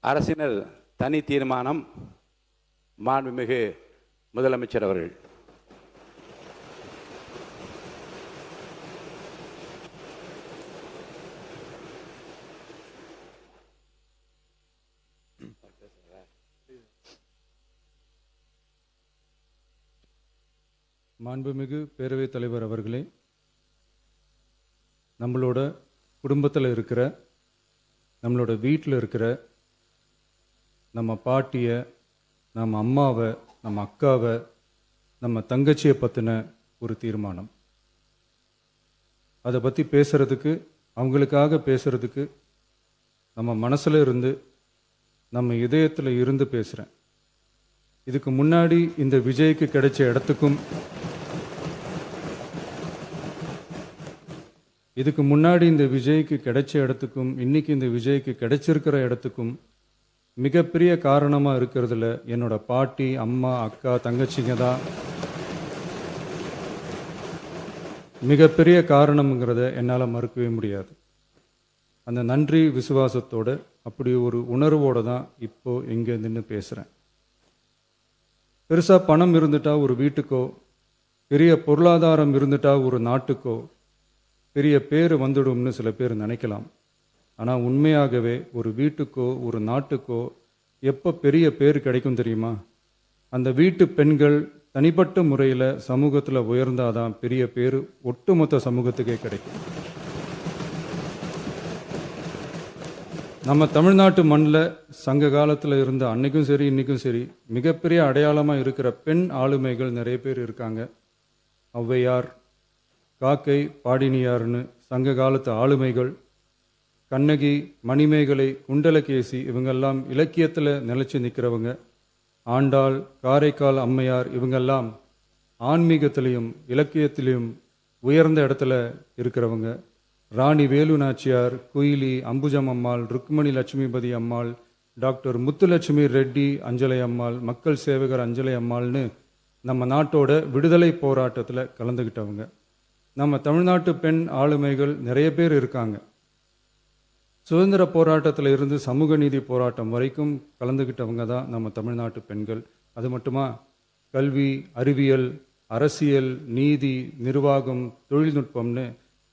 அரசினர் தனி தீர்மானம். மாண்புமிகு முதலமைச்சர் அவர்கள். மாண்புமிகு பேரவைத் தலைவர் அவர்களே, நம்மளோட குடும்பத்தில் இருக்கிற, நம்மளோட வீட்டில் இருக்கிற நம்ம பாட்டியை, நம்ம அம்மாவை, நம்ம அக்காவை, நம்ம தங்கச்சியை பற்றின ஒரு தீர்மானம். அதை பற்றி பேசுகிறதுக்கு, அவங்களுக்காக பேசுகிறதுக்கு நம்ம மனசில் இருந்து, நம்ம இதயத்தில் இருந்து பேசுகிறேன். இதுக்கு முன்னாடி இந்த விஜய்க்கு கிடைச்ச இடத்துக்கும் இன்னைக்கு இந்த விஜய்க்கு கிடைச்சிருக்கிற இடத்துக்கும் மிகப்பெரிய காரணமாக இருக்கிறதுல என்னோட பாட்டி, அம்மா, அக்கா, தங்கச்சிங்க தான் மிகப்பெரிய காரணம்ங்கிறத என்னால் மறுக்கவே முடியாது. அந்த நன்றி விசுவாசத்தோட, அப்படி ஒரு உணர்வோடு தான் இப்போ இங்கே நின்று பேசுகிறேன். பெருசாக பணம் இருந்துட்டா ஒரு வீட்டுக்கோ, பெரிய பொருளாதாரம் இருந்துட்டா ஒரு நாட்டுக்கோ பெரிய பேர் வந்துடும்னு சில பேர் நினைக்கலாம். ஆனால் உண்மையாகவே ஒரு வீட்டுக்கோ ஒரு நாட்டுக்கோ எப்போ பெரிய பேர் கிடைக்கும் தெரியுமா? அந்த வீட்டு பெண்கள் தனிப்பட்ட முறையில் சமூகத்தில் உயர்ந்தாதான் பெரிய பேர் ஒட்டுமொத்த சமூகத்துக்கே கிடைக்கும். நம்ம தமிழ்நாட்டு மண்ணில் சங்க காலத்தில் இருந்த அன்னைக்கும் சரி இன்னைக்கும் சரி மிகப்பெரிய அடையாளமாக இருக்கிற பெண் ஆளுமைகள் நிறைய பேர் இருக்காங்க. ஔவையார், காக்கை, பாடினியார்னு சங்க காலத்து ஆளுமைகள், கண்ணகி, மணிமேகலை, குண்டலகேசி, இவங்கெல்லாம் இலக்கியத்தில் நிலைச்சி நிற்கிறவங்க. ஆண்டாள், காரைக்கால் அம்மையார், இவங்கெல்லாம் ஆன்மீகத்திலையும் இலக்கியத்திலையும் உயர்ந்த இடத்துல இருக்கிறவங்க. ராணி வேலு நாச்சியார், குயிலி, அம்புஜம் அம்மாள், ருக்மணி லட்சுமிபதி அம்மாள், டாக்டர் முத்துலட்சுமி ரெட்டி அஞ்சலை அம்மாள், மக்கள் சேவகர் அஞ்சலை அம்மாள்னு நம்ம நாட்டோட விடுதலை போராட்டத்தில் கலந்துக்கிட்டவங்க. நம்ம தமிழ்நாட்டு பெண் ஆளுமைகள் நிறைய பேர் இருக்காங்க. சுதந்திர போராட்டத்தில் இருந்து சமூக நீதி போராட்டம் வரைக்கும் கலந்துக்கிட்டவங்க தான் நம்ம தமிழ்நாட்டு பெண்கள். அது மட்டுமா, கல்வி, அறிவியல், அரசியல், நீதி, நிர்வாகம், தொழில்நுட்பம்னு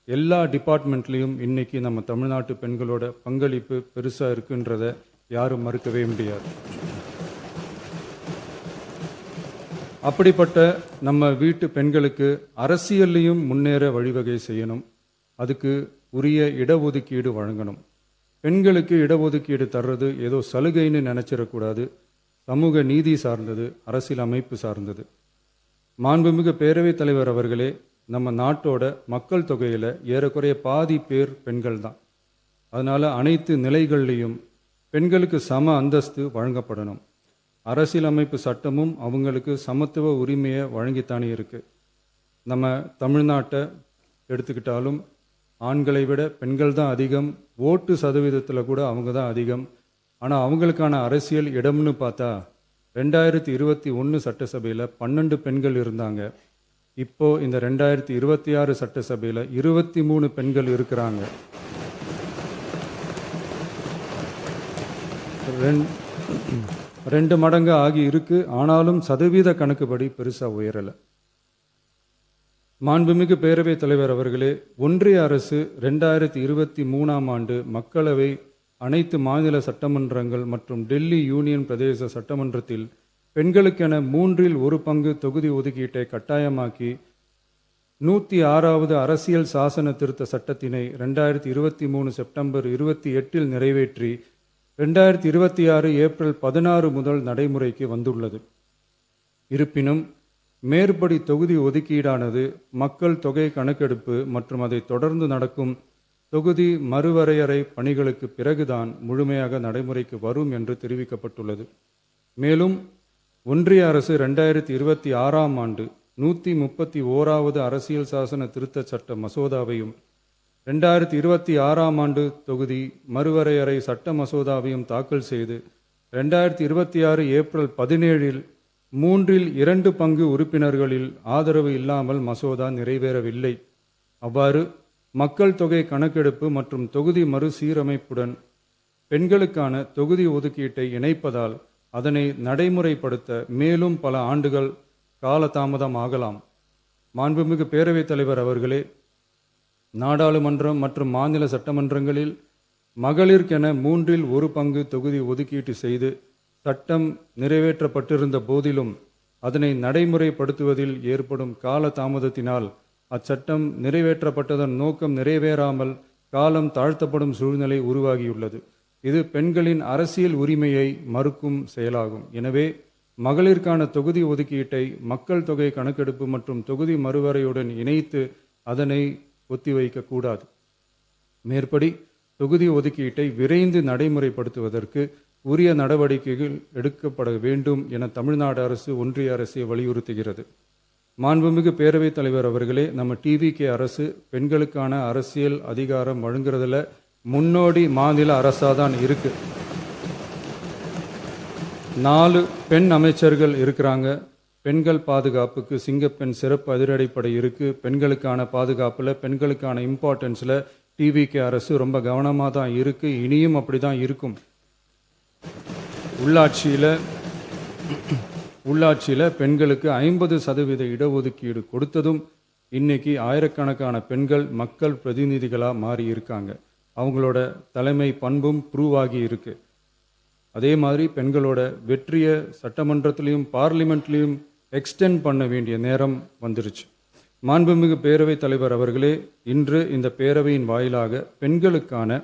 எல்லா டிபார்ட்மெண்ட்லேயும் இன்னைக்கு நம்ம தமிழ்நாட்டு பெண்களோட பங்களிப்பு பெருசாக இருக்குன்றத யாரும் மறுக்கவே முடியாது. அப்படிப்பட்ட நம்ம வீட்டு பெண்களுக்கு அரசியல்லையும் முன்னேற வழிவகை செய்யணும். அதுக்கு உரிய இடஒதுக்கீடு வழங்கணும். பெண்களுக்கு இடஒதுக்கீடு தர்றது ஏதோ சலுகைன்னு நினைச்சிடக்கூடாது. சமூக நீதி சார்ந்தது, அரசியல் அமைப்பு சார்ந்தது. மாண்புமிகு பேரவைத் தலைவர் அவர்களே, நம்ம நாட்டோட மக்கள் தொகையில் ஏறக்குறைய பாதி பேர் பெண்கள் தான். அதனால அனைத்து நிலைகள்லையும் பெண்களுக்கு சம அந்தஸ்து வழங்கப்படணும். அரசியலமைப்பு சட்டமும் அவங்களுக்கு சமத்துவ உரிமையை வழங்கித்தானே இருக்கு. நம்ம தமிழ்நாட்டை எடுத்துக்கிட்டாலும் ஆண்களை விட பெண்கள் தான் அதிகம். ஓட்டு சதவீதத்தில் கூட அவங்க தான் அதிகம். ஆனால் அவங்களுக்கான அரசியல் இடம்னு பார்த்தா 2021 சட்டசபையில் 12 பெண்கள் இருந்தாங்க. இப்போ இந்த 2026 சட்டசபையில் 23 பெண்கள் இருக்கிறாங்க. ரெண்டு மடங்கு ஆகி இருக்கு. ஆனாலும் சதவீத கணக்குப்படி பெருசாக உயரலை. மாண்புமிகு பேரவைத் தலைவர் அவர்களே, ஒன்றிய அரசு 2023ஆம் ஆண்டு மக்களவை, அனைத்து மாநில சட்டமன்றங்கள் மற்றும் டெல்லி யூனியன் பிரதேச சட்டமன்றத்தில் பெண்களுக்கென 1/3 பங்கு தொகுதி ஒதுக்கீட்டை கட்டாயமாக்கி 106வது அரசியல் சாசன திருத்த சட்டத்தினை 2023 செப்டம்பர் 28 நிறைவேற்றி 2026 ஏப்ரல் 16 முதல் நடைமுறைக்கு வந்துள்ளது. இருப்பினும் மேற்படி தொகுதி ஒதுக்கீடானது மக்கள் தொகை கணக்கெடுப்பு மற்றும் அதை தொடர்ந்து நடக்கும் தொகுதி மறுவரையறை பணிகளுக்கு பிறகுதான் முழுமையாக நடைமுறைக்கு வரும் என்று தெரிவிக்கப்பட்டுள்ளது. மேலும் ஒன்றிய அரசு 2026ஆம் ஆண்டு 131வது அரசியல் சாசன திருத்த சட்ட மசோதாவையும் 2026ஆம் ஆண்டு தொகுதி மறுவரையறை சட்ட மசோதாவையும் தாக்கல் செய்து 2026 ஏப்ரல் 17 2/3 பங்கு உறுப்பினர்களில் ஆதரவு இல்லாமல் மசோதா நிறைவேறவில்லை. அவ்வாறு மக்கள் தொகை கணக்கெடுப்பு மற்றும் தொகுதி மறுசீரமைப்புடன் பெண்களுக்கான தொகுதி ஒதுக்கீட்டை இணைப்பதால் அதனை நடைமுறைப்படுத்த மேலும் பல ஆண்டுகள் காலதாமதம் ஆகலாம். மாண்புமிகு பேரவைத் தலைவர் அவர்களே, நாடாளுமன்றம் மற்றும் மாநில சட்டமன்றங்களில் மகளிருக்கென 1/3 தொகுதி ஒதுக்கீட்டு செய்து சட்டம் நிறைவேற்றப்பட்டிருந்த போதிலும் அதனை நடைமுறைப்படுத்துவதில் ஏற்படும் கால தாமதத்தினால் அச்சட்டம் நிறைவேற்றப்பட்டதன் நோக்கம் நிறைவேறாமல் காலம் தாழ்த்தப்படும் சூழ்நிலை உருவாகியுள்ளது. இது பெண்களின் அரசியல் உரிமையை மறுக்கும் செயலாகும். எனவே மகளிருக்கான தொகுதி ஒதுக்கீட்டை மக்கள் தொகை கணக்கெடுப்பு மற்றும் தொகுதி மறுவரையுடன் இணைத்து அதனை ஒத்திவைக்கக்கூடாது. மேற்படி தொகுதி ஒதுக்கீட்டை விரைந்து நடைமுறைப்படுத்துவதற்கு உரிய நடவடிக்கைகள் எடுக்கப்பட வேண்டும் என தமிழ்நாடு அரசு ஒன்றிய அரசை வலியுறுத்துகிறது. மாண்புமிகு பேரவைத் தலைவர் அவர்களே, நம்ம டிவிகே அரசு பெண்களுக்கான அரசியல் அதிகாரம் வழங்குறதுல முன்னோடி மாநில அரசாக தான் இருக்கு. 4 பெண் அமைச்சர்கள் இருக்கிறாங்க. பெண்கள் பாதுகாப்புக்கு சிங்கப்பெண் சிறப்பு அதிரடிப்படை இருக்கு. பெண்களுக்கான பாதுகாப்புல, பெண்களுக்கான இம்பார்ட்டன்ஸ்ல டிவிகே அரசு ரொம்ப கவனமாக தான் இருக்கு. இனியும் அப்படிதான் இருக்கும். உள்ளாட்சியில பெண்களுக்கு 50% இடஒதுக்கீடு கொடுத்ததும் இன்னைக்கு ஆயிரக்கணக்கான பெண்கள் மக்கள் பிரதிநிதிகளாக மாறி இருக்காங்க. அவங்களோட தலைமை பண்பும் ப்ரூவ் ஆகி இருக்கு. அதே மாதிரி பெண்களோட வெற்றியை சட்டமன்றத்திலையும் பார்லிமெண்ட்லையும் எக்ஸ்டெண்ட் பண்ண வேண்டிய நேரம் வந்துருச்சு. மாண்புமிகு பேரவைத் தலைவர் அவர்களே, இன்று இந்த பேரவையின் வாயிலாக பெண்களுக்கான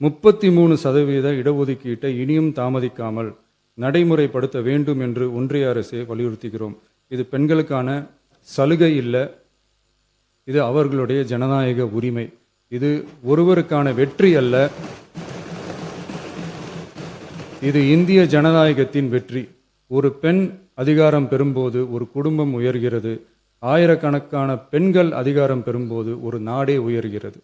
33% இடஒதுக்கீட்டை இனியும் தாமதிக்காமல் நடைமுறைப்படுத்த வேண்டும் என்று ஒன்றிய அரசை வலியுறுத்துகிறோம். இது பெண்களுக்கான சலுகை இல்லை, இது அவர்களுடைய ஜனநாயக உரிமை. இது ஒருவருக்கான வெற்றி அல்ல, இது இந்திய ஜனநாயகத்தின் வெற்றி. ஒரு பெண் அதிகாரம் பெறும்போது ஒரு குடும்பம் உயர்கிறது. ஆயிரக்கணக்கான பெண்கள் அதிகாரம் பெறும்போது ஒரு நாடே உயர்கிறது.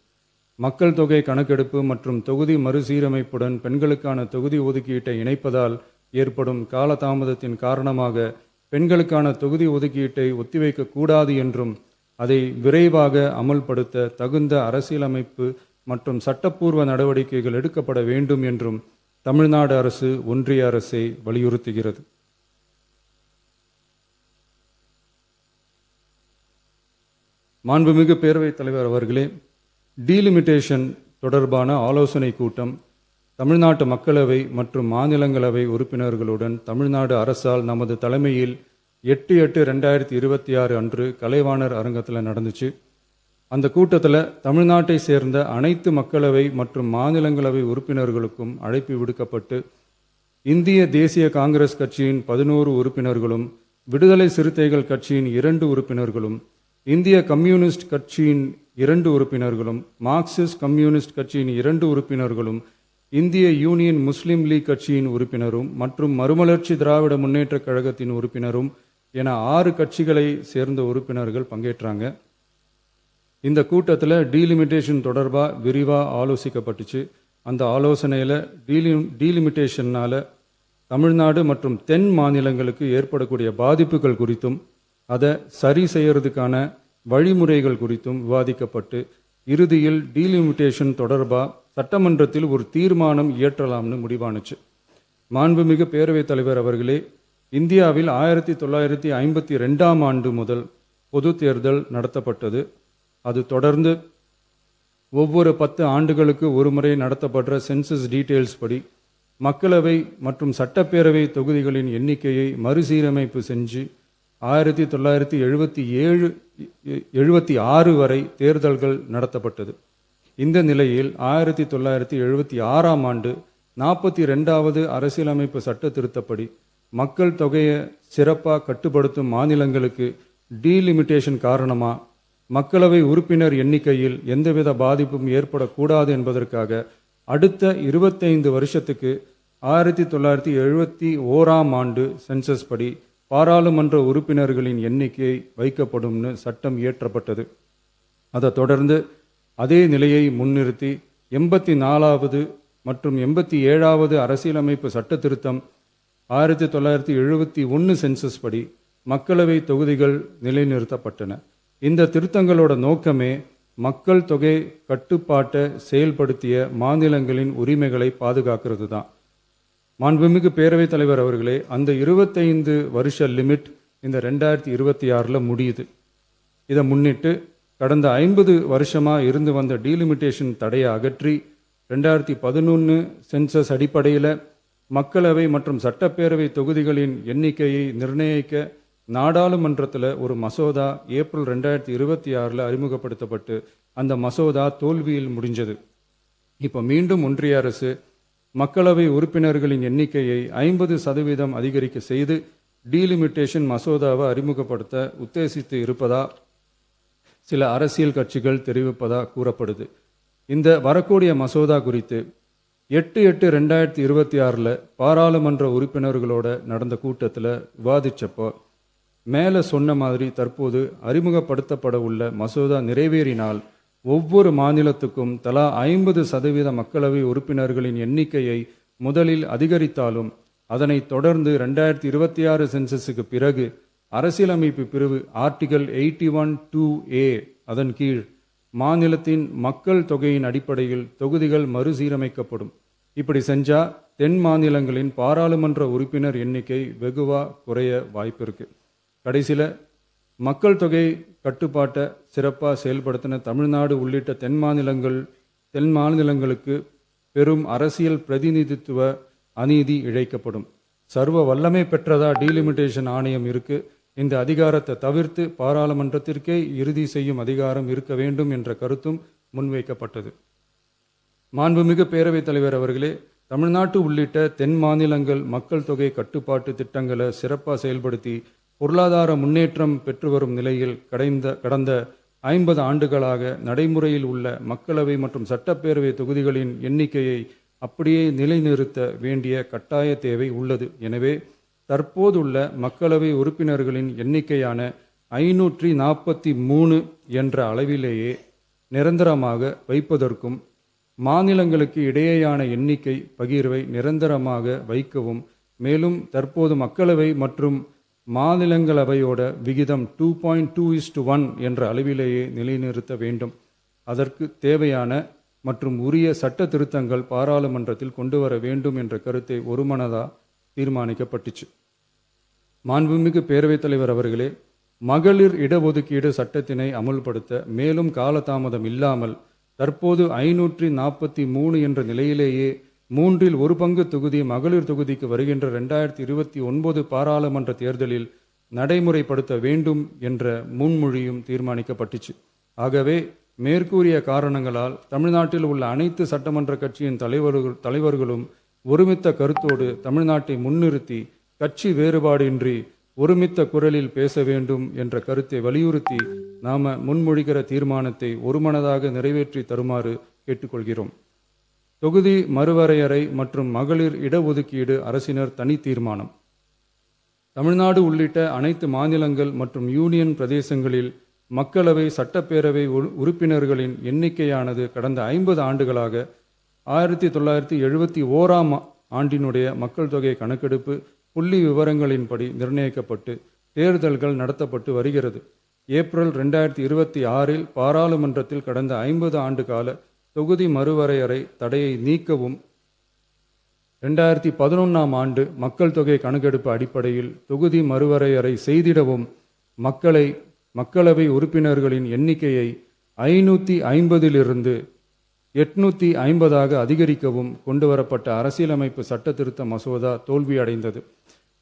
மக்கள் தொகை கணக்கெடுப்பு மற்றும் தொகுதி மறுசீரமைப்புடன் பெண்களுக்கான தொகுதி ஒதுக்கீட்டை இணைப்பதால் ஏற்படும் காலதாமதத்தின் காரணமாக பெண்களுக்கான தொகுதி ஒதுக்கீட்டை ஒத்திவைக்க கூடாது என்றும் அதை விரைவாக அமல்படுத்த தகுந்த அரசியலமைப்பு மற்றும் சட்டப்பூர்வ நடவடிக்கைகள் எடுக்கப்பட வேண்டும் என்றும் தமிழ்நாடு அரசு ஒன்றிய அரசை வலியுறுத்துகிறது. மாண்புமிகு பேரவைத் தலைவர் அவர்களே, டீலிமிட்டேஷன் தொடர்பான ஆலோசனை கூட்டம் தமிழ்நாட்டு மக்களவை மற்றும் மாநிலங்களவை உறுப்பினர்களுடன் தமிழ்நாடு அரசால் நமது தலைமையில் 8/8/2026 அன்று கலைவாணர் அரங்கத்தில் நடந்துச்சு. அந்த கூட்டத்தில் தமிழ்நாட்டை சேர்ந்த அனைத்து மக்களவை மற்றும் மாநிலங்களவை உறுப்பினர்களுக்கும் அழைப்பு விடுக்கப்பட்டு இந்திய தேசிய காங்கிரஸ் கட்சியின் 11 உறுப்பினர்களும், விடுதலை சிறுத்தைகள் கட்சியின் 2 உறுப்பினர்களும், இந்திய கம்யூனிஸ்ட் கட்சியின் 2 உறுப்பினர்களும், மார்க்சிஸ்ட் கம்யூனிஸ்ட் கட்சியின் 2 உறுப்பினர்களும், இந்திய யூனியன் முஸ்லீம் லீக் கட்சியின் உறுப்பினரும் மற்றும் மறுமலர்ச்சி திராவிட முன்னேற்றக் கழகத்தின் உறுப்பினரும் என 6 கட்சிகளை சேர்ந்த உறுப்பினர்கள் பங்கேற்றாங்க. இந்த கூட்டத்தில் டீலிமிட்டேஷன் தொடர்பாக விரிவாக ஆலோசிக்கப்பட்டுச்சு. அந்த ஆலோசனையில் டீலிமிட்டேஷன்னால தமிழ்நாடு மற்றும் தென் மாநிலங்களுக்கு ஏற்படக்கூடிய பாதிப்புகள் குறித்தும் அதை சரி செய்யறதுக்கான வழிமுறைகள் குறித்தும் விவாதிக்கப்பட்டு இறுதியில் டீலிமிட்டேஷன் தொடர்பாக சட்டமன்றத்தில் ஒரு தீர்மானம் இயற்றலாம்னு முடிவானுச்சு. மாண்புமிகு பேரவைத் தலைவர் அவர்களே, இந்தியாவில் 1952ஆம் ஆண்டு முதல் பொது தேர்தல் நடத்தப்பட்டது. அது தொடர்ந்து ஒவ்வொரு 10 ஆண்டுகளுக்கு ஒரு முறை நடத்தப்படுற சென்சஸ் டீட்டெயில்ஸ் படி மக்களவை மற்றும் சட்டப்பேரவை தொகுதிகளின் எண்ணிக்கையை மறுசீரமைப்பு செஞ்சு 1976 வரை தேர்தல்கள் நடத்தப்பட்டது. இந்த நிலையில் 1976ஆம் ஆண்டு 42வது அரசியலமைப்பு சட்ட திருத்தப்படி மக்கள் தொகையை சிறப்பாக கட்டுப்படுத்தும் மாநிலங்களுக்கு டீலிமிட்டேஷன் காரணமாக மக்களவை உறுப்பினர் எண்ணிக்கையில் எந்தவித பாதிப்பும் ஏற்படக்கூடாது என்பதற்காக அடுத்த 25 வருஷத்துக்கு 1971ஆம் ஆண்டு சென்சஸ் படி பாராளுமன்ற உறுப்பினர்களின் எண்ணிக்கை வைக்கப்படும்னு சட்டம் இயற்றப்பட்டது. அதை தொடர்ந்து அதே நிலையை முன்னிறுத்தி 84வது மற்றும் 87வது அரசியலமைப்பு சட்ட திருத்தம் 1971 சென்சஸ் படி மக்களவை தொகுதிகள் நிலைநிறுத்தப்பட்டன. இந்த திருத்தங்களோட நோக்கமே மக்கள் தொகை கட்டுப்பாட்டை செயல்படுத்திய மாநிலங்களின் உரிமைகளை பாதுகாக்கிறது தான். மாண்புமிகு பேரவைத் தலைவர் அவர்களே, அந்த 25 வருஷ லிமிட் இந்த 2026 முடியுது. இதை முன்னிட்டு கடந்த 50 வருஷமாக இருந்து வந்த டீலிமிட்டேஷன் தடையை அகற்றி 2011 சென்சஸ் அடிப்படையில் மக்களவை மற்றும் சட்டப்பேரவை தொகுதிகளின் எண்ணிக்கையை நிர்ணயிக்க நாடாளுமன்றத்தில் ஒரு மசோதா ஏப்ரல் 2026 அறிமுகப்படுத்தப்பட்டு அந்த மசோதா தோல்வியில் முடிஞ்சது. இப்போ மீண்டும் ஒன்றிய அரசு மக்களவை உறுப்பினர்களின் எண்ணிக்கையை 50% அதிகரிக்க செய்து டீலிமிட்டேஷன் மசோதாவை அறிமுகப்படுத்த உத்தேசித்து இருப்பதா சில அரசியல் கட்சிகள் தெரிவிப்பதா கூறப்படுது. இந்த வரக்கூடிய மசோதா குறித்து 8/8/2026 பாராளுமன்ற உறுப்பினர்களோட நடந்த கூட்டத்தில் விவாதிச்சப்போ மேலே சொன்ன மாதிரி தற்போது அறிமுகப்படுத்தப்பட உள்ள மசோதா நிறைவேறினால் ஒவ்வொரு மாநிலத்துக்கும் தலா 50% மக்களவை உறுப்பினர்களின் எண்ணிக்கையை முதலில் அதிகரித்தாலும் அதனைத் தொடர்ந்து 2026 சென்சஸுக்கு பிறகு அரசியலமைப்பு பிரிவு ஆர்டிகல் 81(2)A அதன் கீழ் மாநிலத்தின் மக்கள் தொகையின் அடிப்படையில் தொகுதிகள் மறுசீரமைக்கப்படும். இப்படி செஞ்சா தென் மாநிலங்களின் பாராளுமன்ற உறுப்பினர் எண்ணிக்கை வெகுவா குறைய வாய்ப்பு இருக்கு. கடைசியில் மக்கள் தொகை கட்டுப்பாட்டை சிறப்பாக செயல்படுத்தின தமிழ்நாடு உள்ளிட்ட தென் மாநிலங்களுக்கு பெரும் அரசியல் பிரதிநிதித்துவ அநீதி இழைக்கப்படும். சர்வ வல்லமை பெற்றதா டீலிமிட்டேஷன் ஆணையம் இருக்கு. இந்த அதிகாரத்தை தவிர்த்து பாராளுமன்றத்திற்கே இறுதி செய்யும் அதிகாரம் இருக்க வேண்டும் என்ற கருத்தும் முன்வைக்கப்பட்டது. மாண்புமிகு பேரவைத் தலைவர் அவர்களே, தமிழ்நாட்டு உள்ளிட்ட தென் மாநிலங்கள் மக்கள் தொகை கட்டுப்பாட்டு திட்டங்களை சிறப்பாக செயல்படுத்தி பொருளாதார முன்னேற்றம் பெற்று வரும் நிலையில் கடந்த 50 ஆண்டுகளாக நடைமுறையில் உள்ள மக்களவை மற்றும் சட்டப்பேரவை தொகுதிகளின் எண்ணிக்கையை அப்படியே நிலைநிறுத்த வேண்டிய கட்டாய தேவை உள்ளது. எனவே தற்போதுள்ள மக்களவை உறுப்பினர்களின் எண்ணிக்கையான 543 என்ற அளவிலேயே நிரந்தரமாக வைப்பதற்கும் மாநிலங்களுக்கு இடையேயான எண்ணிக்கை பகிர்வை நிரந்தரமாக வைக்கவும், மேலும் தற்போது மக்களவை மற்றும் மாநிலங்களவையோட விகிதம் 2.2:1 என்ற அளவிலேயே நிலைநிறுத்த வேண்டும். அதற்கு தேவையான மற்றும் உரிய சட்ட திருத்தங்கள் பாராளுமன்றத்தில் கொண்டு வர வேண்டும் என்ற கருத்தை ஒருமனதா தீர்மானிக்கப்பட்டுச்சு. மாண்புமிகு பேரவைத் தலைவர் அவர்களே, மகளிர் இடஒதுக்கீடு சட்டத்தினை அமுல்படுத்த மேலும் காலதாமதம் இல்லாமல் தற்போது 543 என்ற நிலையிலேயே 1/3 தொகுதி மகளிர் தொகுதிக்கு வருகின்ற 2029 பாராளுமன்ற தேர்தலில் நடைமுறைப்படுத்த வேண்டும் என்ற முன்மொழியும் தீர்மானிக்கப்பட்டுச்சு. ஆகவே மேற்கூறிய காரணங்களால் தமிழ்நாட்டில் உள்ள அனைத்து சட்டமன்ற கட்சியின் தலைவர்களும் ஒருமித்த கருத்தோடு தமிழ்நாட்டை முன்னிறுத்தி கட்சி வேறுபாடின்றி ஒருமித்த குரலில் பேச வேண்டும் என்ற கருத்தை வலியுறுத்தி நாம முன்மொழிகிற தீர்மானத்தை ஒருமனதாக நிறைவேற்றி தருமாறு கேட்டுக்கொள்கிறோம். தொகுதி மறுவரையறை மற்றும் மகளிர் இடஒதுக்கீடு அரசினர் தனி தீர்மானம். தமிழ்நாடு உள்ளிட்ட அனைத்து மாநிலங்கள் மற்றும் யூனியன் பிரதேசங்களில் மக்களவை சட்டப்பேரவை உறுப்பினர்களின் எண்ணிக்கையானது கடந்த 50 ஆண்டுகளாக 1971 ஆண்டினுடைய மக்கள் தொகை கணக்கெடுப்பு புள்ளி விவரங்களின்படி நிர்ணயிக்கப்பட்டு தேர்தல்கள் நடத்தப்பட்டு வருகிறது. ஏப்ரல் 2026 பாராளுமன்றத்தில் கடந்த 50 ஆண்டு கால தொகுதி மறுவரையறை தடையை நீக்கவும் 2011 ஆண்டு மக்கள் தொகை கணக்கெடுப்பு அடிப்படையில் தொகுதி மறுவரையறை செய்திடவும் மக்களவை உறுப்பினர்களின் எண்ணிக்கையை 550 850 அதிகரிக்கவும் கொண்டுவரப்பட்ட அரசியலமைப்பு சட்ட திருத்த மசோதா தோல்வியடைந்தது.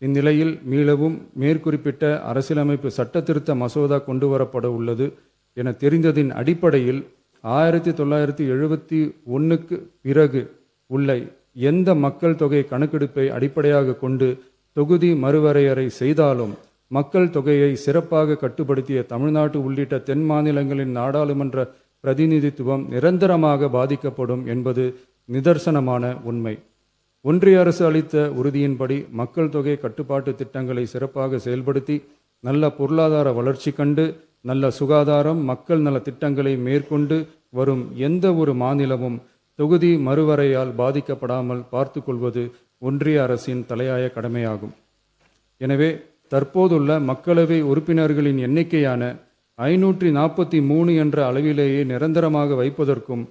இந்நிலையில் மீளவும் மேற்குறிப்பிட்ட அரசியலமைப்பு சட்ட திருத்த மசோதா கொண்டுவரப்பட உள்ளது என தெரிந்ததின் அடிப்படையில் 1971 பிறகு உள்ள எந்த மக்கள் தொகை கணக்கெடுப்பை அடிப்படையாக கொண்டு தொகுதி மறுவரையறை செய்தாலும் மக்கள் தொகையை சிறப்பாக கட்டுப்படுத்திய தமிழ்நாடு உள்ளிட்ட தென் மாநிலங்களின் நாடாளுமன்ற பிரதிநிதித்துவம் நிரந்தரமாக பாதிக்கப்படும் என்பது நிதர்சனமான உண்மை. ஒன்றிய அரசு அளித்த உறுதியின்படி மக்கள் தொகை கட்டுப்பாட்டு திட்டங்களை சிறப்பாக செயல்படுத்தி நல்ல பொருளாதார வளர்ச்சி கண்டு நல்ல சுகாதாரம் மக்கள் நல திட்டங்களை மேற்கொண்டு வரும் எந்த ஒரு மாநிலமும் தொகுதி மறுவரையால் பாதிக்கப்படாமல் பார்த்து கொள்வது ஒன்றிய அரசின் தலையாய கடமையாகும். எனவே தற்போதுள்ள மக்களவை உறுப்பினர்களின் எண்ணிக்கையான 543 என்ற அளவிலேயே நிரந்தரமாக வைப்பதற்கும்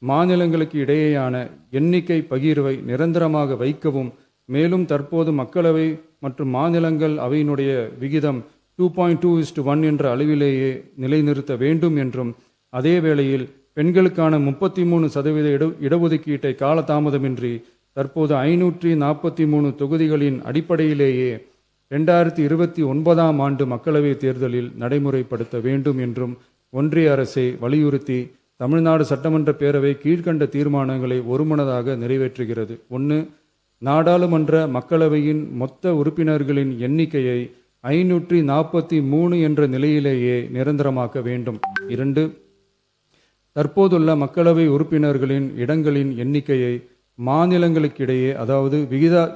மாநிலங்களுக்கு இடையேயான எண்ணிக்கை பகிர்வை நிரந்தரமாக வைக்கவும், மேலும் தற்போது மக்களவை மற்றும் மாநிலங்கள் அவையினுடைய விகிதம் 2.2:1 என்ற அளவிலேயே நிலைநிறுத்த வேண்டும் என்றும், அதே வேளையில் பெண்களுக்கான 33% இடஒதுக்கீட்டை காலதாமதமின்றி தற்போது 543 தொகுதிகளின் அடிப்படையிலேயே 2029ஆம் ஆண்டு மக்களவைத் தேர்தலில் நடைமுறைப்படுத்த வேண்டும் என்றும் ஒன்றிய அரசை வலியுறுத்தி தமிழ்நாடு சட்டமன்ற பேரவை கீழ்க்கண்ட தீர்மானங்களை ஒருமனதாக நிறைவேற்றுகிறது. 1. நாடாளுமன்ற மக்களவையின் மொத்த உறுப்பினர்களின் எண்ணிக்கையை 543 என்ற நிலையிலேயே நிரந்தரமாக்க வேண்டும். 2. தற்போதுள்ள மக்களவை உறுப்பினர்களின் இடங்களின் எண்ணிக்கையை மாநிலங்களுக்கிடையே, அதாவது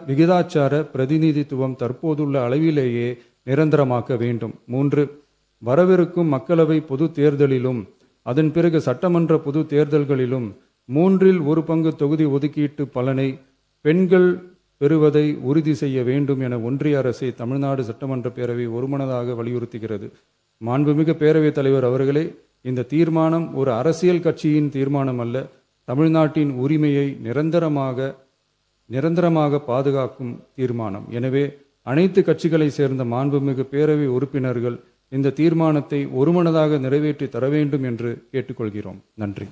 விகிதாச்சார பிரதிநிதித்துவம் தற்போதுள்ள அளவிலேயே நிரந்தரமாக்க வேண்டும். 3. வரவிருக்கும் மக்களவை பொது தேர்தலிலும் அதன் பிறகு சட்டமன்ற பொது தேர்தல்களிலும் 1/3 தொகுதி ஒதுக்கீட்டு பலனை பெண்கள் பெறுவதை உறுதி செய்ய வேண்டும் என ஒன்றிய அரசை தமிழ்நாடு சட்டமன்ற பேரவை ஒருமனதாக வலியுறுத்துகிறது. மாண்புமிகு பேரவைத் தலைவர் அவர்களே, இந்த தீர்மானம் ஒரு அரசியல் கட்சியின் தீர்மானம் அல்ல, தமிழ்நாட்டின் உரிமையை நிரந்தரமாக பாதுகாக்கும் தீர்மானம். எனவே அனைத்து கட்சிகளை சேர்ந்த மாண்புமிகு பேரவை உறுப்பினர்கள் இந்த தீர்மானத்தை ஒருமனதாக நிறைவேற்றி தர வேண்டும் என்று கேட்டுக்கொள்கிறோம். நன்றி.